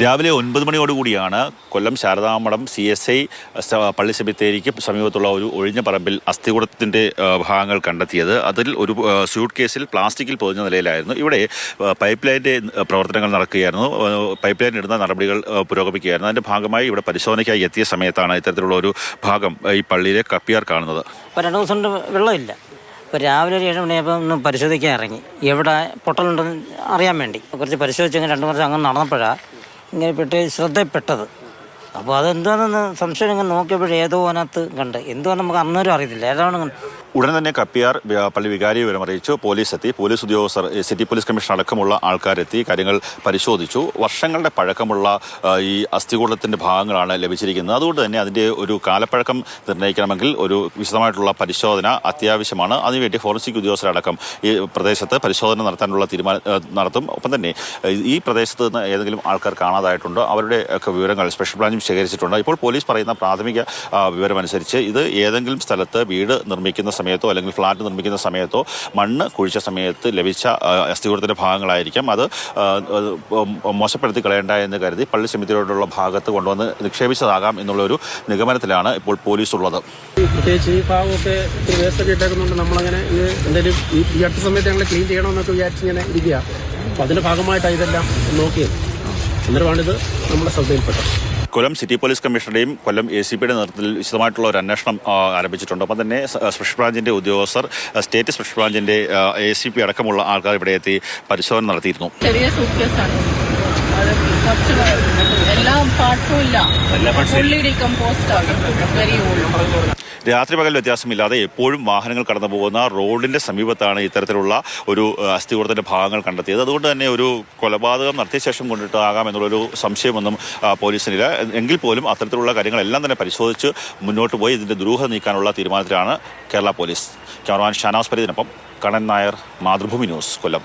രാവിലെ 9 മണിയോടുകൂടിയാണ് കൊല്ലം ശാരദാമഠം CSI പള്ളി സെമിത്തേരിക്ക് സമീപത്തുള്ള ഒരു ഒഴിഞ്ഞ പറമ്പിൽ അസ്ഥികൂടത്തിൻ്റെ ഭാഗങ്ങൾ കണ്ടെത്തിയത്. അതിൽ ഒരു സ്യൂട്ട് കേസിൽ പ്ലാസ്റ്റിക്കിൽ പൊതിഞ്ഞ നിലയിലായിരുന്നു. ഇവിടെ പൈപ്പ് ലൈൻ്റെ പ്രവർത്തനങ്ങൾ നടക്കുകയായിരുന്നു. പൈപ്പ് ലൈൻ ഇടുന്ന നടപടികൾ പുരോഗമിക്കുകയായിരുന്നു. അതിൻ്റെ ഭാഗമായി ഇവിടെ പരിശോധനയ്ക്കായി എത്തിയ സമയത്താണ് ഇത്തരത്തിലുള്ള ഒരു ഭാഗം ഈ പള്ളിയിലെ കപ്പിയാർ കാണുന്നത്. ഇപ്പോൾ 2 ദിവസം കൊണ്ട് വെള്ളമില്ല. ഇപ്പോൾ രാവിലെ ഒരു 7 മണിയായപ്പോൾ ഒന്ന് പരിശോധിക്കാൻ ഇറങ്ങി, എവിടെ പൊട്ടലുണ്ടെന്ന് അറിയാൻ വേണ്ടി കുറച്ച് പരിശോധിച്ചെങ്കിൽ 2 വർഷം അങ്ങനെ നടന്നപ്പോഴാണ് ഇങ്ങനെ ശ്രദ്ധപ്പെട്ടത്. അപ്പോൾ അതെന്താണെന്ന് സംശയം ഇങ്ങനെ നോക്കിയപ്പോഴേ ഏതോ അതിനകത്ത് കണ്ട് എന്തുവാന്ന് നമുക്ക് അന്നേരം അറിയത്തില്ല ഏതാണ്. ഉടൻ തന്നെ കപ്പിയാർ പള്ളി വികാരിയെ വിവരം അറിയിച്ചു. പോലീസ് എത്തി. പോലീസ് ഉദ്യോഗസ്ഥർ, സിറ്റി പോലീസ് കമ്മീഷൻ അടക്കമുള്ള ആൾക്കാരെത്തി കാര്യങ്ങൾ പരിശോധിച്ചു. വർഷങ്ങളുടെ പഴക്കമുള്ള ഈ അസ്ഥികൂടത്തിൻ്റെ ഭാഗങ്ങളാണ് ലഭിച്ചിരിക്കുന്നത്. അതുകൊണ്ട് തന്നെ അതിൻ്റെ ഒരു കാലപ്പഴക്കം നിർണ്ണയിക്കണമെങ്കിൽ ഒരു വിശദമായിട്ടുള്ള പരിശോധന അത്യാവശ്യമാണ്. അതിനുവേണ്ടി ഫോറൻസിക് ഉദ്യോഗസ്ഥരടക്കം ഈ പ്രദേശത്ത് പരിശോധന നടത്താനുള്ള നടത്തും. ഒപ്പം തന്നെ ഈ പ്രദേശത്ത് നിന്ന് ഏതെങ്കിലും ആൾക്കാർ കാണാതായിട്ടുണ്ടോ അവരുടെ ഒക്കെ വിവരങ്ങൾ സ്പെഷ്യൽ ബ്രാഞ്ചും ശേഖരിച്ചിട്ടുണ്ട്. ഇപ്പോൾ പോലീസ് പറയുന്ന പ്രാഥമിക വിവരമനുസരിച്ച് ഇത് ഏതെങ്കിലും സ്ഥലത്ത് വീട് നിർമ്മിക്കുന്ന സമയത്തോ അല്ലെങ്കിൽ ഫ്ലാറ്റ് നിർമ്മിക്കുന്ന സമയത്തോ മണ്ണ് കുഴിച്ച സമയത്ത് ലഭിച്ച അസ്ഥികൂടത്തിൻ്റെ ഭാഗങ്ങളായിരിക്കും. അത് മോശപ്പെടുത്തി കളയേണ്ട എന്ന് കരുതി പള്ളി സെമിത്തേരിയോടുള്ള ഭാഗത്ത് കൊണ്ടുവന്ന് നിക്ഷേപിച്ചതാകാം എന്നുള്ളൊരു നിഗമനത്തിലാണ് ഇപ്പോൾ പോലീസ് ഉള്ളത്. പ്രത്യേകിച്ച് ഈ ഭാഗമൊക്കെ വേസ്റ്റൊക്കെ ഇട്ടേക്കുന്നുണ്ട്. നമ്മളങ്ങനെ എന്തെങ്കിലും ഈ അടുത്ത സമയത്ത് ഞങ്ങൾ ക്ലീൻ ചെയ്യണമെന്നൊക്കെ വിചാരിച്ച് ഇങ്ങനെ ഇരിക്കുക. അപ്പോൾ അതിൻ്റെ ഭാഗമായിട്ടാണ് ഇതെല്ലാം നോക്കിയത്. അന്നേരമാണിത് നമ്മുടെ ശ്രദ്ധയിൽപ്പെട്ടത്. കൊല്ലം സിറ്റി പോലീസ് കമ്മീഷണറുടെയും കൊല്ലം ACPയുടെ നേതൃത്വത്തിൽ വിശദമായിട്ടുള്ള ഒരു അന്വേഷണം ആരംഭിച്ചിട്ടുണ്ട്. ഒപ്പം തന്നെ സ്പെഷ്യൽ ബ്രാഞ്ചിൻ്റെ ഉദ്യോഗസ്ഥർ, സ്റ്റേറ്റ് സ്പെഷ്യൽ ബ്രാഞ്ചിൻ്റെ ACP അടക്കമുള്ള ആൾക്കാർ ഇവിടെ എത്തി പരിശോധന നടത്തിയിരുന്നു. ചെറിയ സൂട്ട്കേസാണ്, എല്ലാം പാർട്ടും ഇല്ല, ഫുള്ളി ഡീകമ്പോസ്ഡ് ആണ്, വെരി ഓൾഡ്. രാത്രി പകൽ വ്യത്യാസമില്ലാതെ എപ്പോഴും വാഹനങ്ങൾ കടന്നു പോകുന്ന റോഡിൻ്റെ സമീപത്താണ് ഇത്തരത്തിലുള്ള ഒരു അസ്ഥികൂടത്തിൻ്റെ ഭാഗങ്ങൾ കണ്ടെത്തിയത്. അതുകൊണ്ട് തന്നെ ഒരു കൊലപാതകം നടത്തിയ ശേഷം കൊണ്ടിട്ടാകാം എന്നുള്ളൊരു സംശയമൊന്നും പോലീസിനില്ല. എങ്കിൽ പോലും അത്തരത്തിലുള്ള കാര്യങ്ങളെല്ലാം തന്നെ പരിശോധിച്ച് മുന്നോട്ട് പോയി ഇതിൻ്റെ ദുരൂഹത നീക്കാനുള്ള തീരുമാനത്തിലാണ് കേരള പോലീസ്. ക്യാമറമാൻ ഷാനാസ് പരീദിനൊപ്പം കണ്ണൻ നായർ, മാതൃഭൂമി ന്യൂസ്, കൊല്ലം.